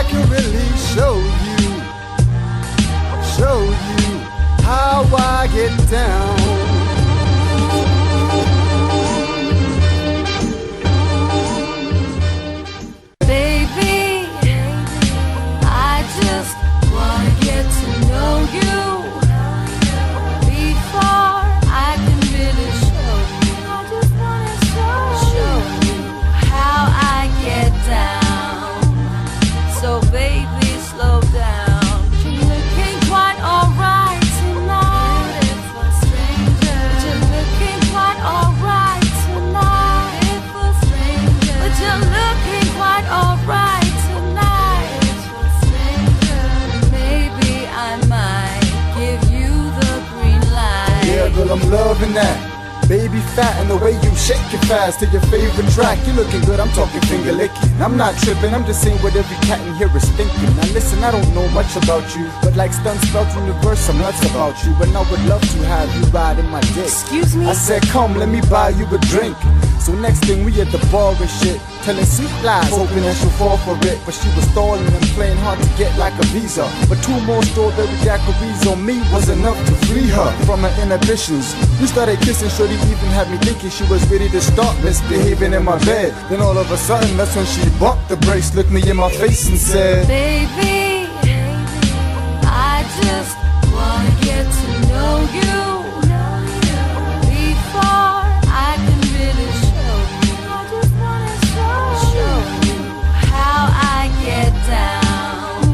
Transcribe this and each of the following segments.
can really show you how I get down. Baby, I just wanna get to know you before I can really show you. I just wanna show you how I get down. So baby, slow down. You're looking quite alright tonight. Beautiful stranger. But you're looking quite alright tonight. Beautiful stranger. But you're looking quite alright tonight. Beautiful stranger. Maybe I might give you the green light. Yeah, girl, I'm loving that. Baby fat and the way you shake it fast to your favorite track. You looking good, I'm talking finger licking. I'm not tripping, I'm just saying what every cat in here is thinking. Now listen, I don't know much about you, but like stunts spelled universe, I'm nuts about you. And I would love to have you ride in my dick. Excuse me? I said come, let me buy you a drink. So next thing we at the bar and shit, telling sweet lies, hoping that she'll fall for it. But she was stalling and playing hard to get like a visa. But 2 more strawberry daiquiris on me was enough to free her from her inhibitions. We started kissing, shorty even had me thinking she was ready to start misbehaving in my bed. Then all of a sudden, that's when she bumped the brakes, looked me in my face and said, Baby, I just wanna get to know you before I can really show you. I just wanna show you how I get down.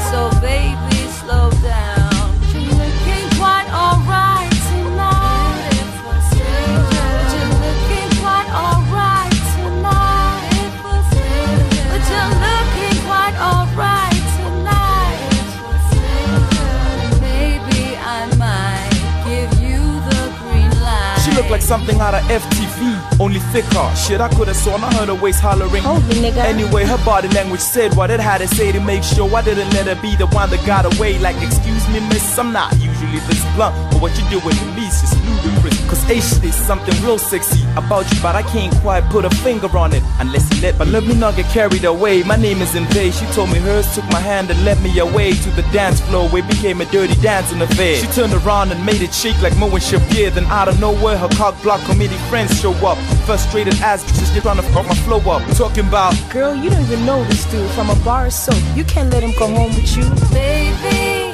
So baby, slow down. You're looking quite alright tonight. Beautiful stranger. But you're looking quite alright tonight. Beautiful stranger. But you're looking quite alright tonight. Beautiful stranger. Maybe I might give you the green light. She looked like something out of FTV, only thicker. Shit, I could've sworn I heard her waist hollering. Hold me, nigga. Anyway, her body language said what it had to say to make sure I didn't let her be the one that got away. Like, excuse me, miss, I'm not usually this blunt, but what you're doing to me is just ludicrous. Cause H, there's something real sexy about you, but I can't quite put a finger on it unless you let. But let me not get carried away. My name is Anvils. She told me hers, took my hand and led me away to the dance floor where it became a dirty dancing affair. She turned around and made it shake like Mo and Shabir. Then out of nowhere, her cock block committee friends show up. Frustrated ass bitches, they're trying to fuck my flow up. Talking about, Girl, you don't even know this dude from a bar of soap. You can't let him come home with you. Baby,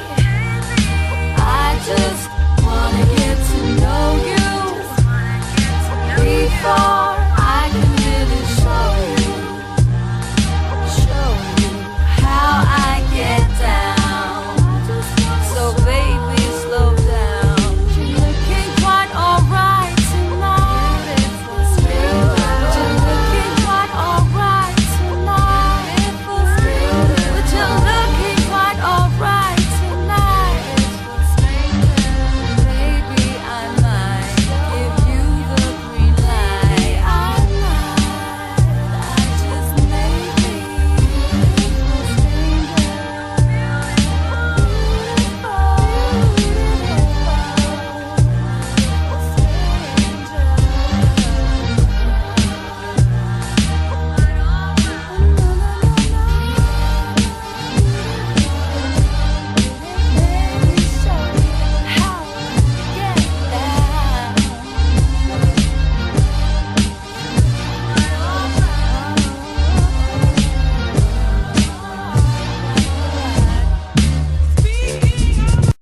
I just wanna get to know you before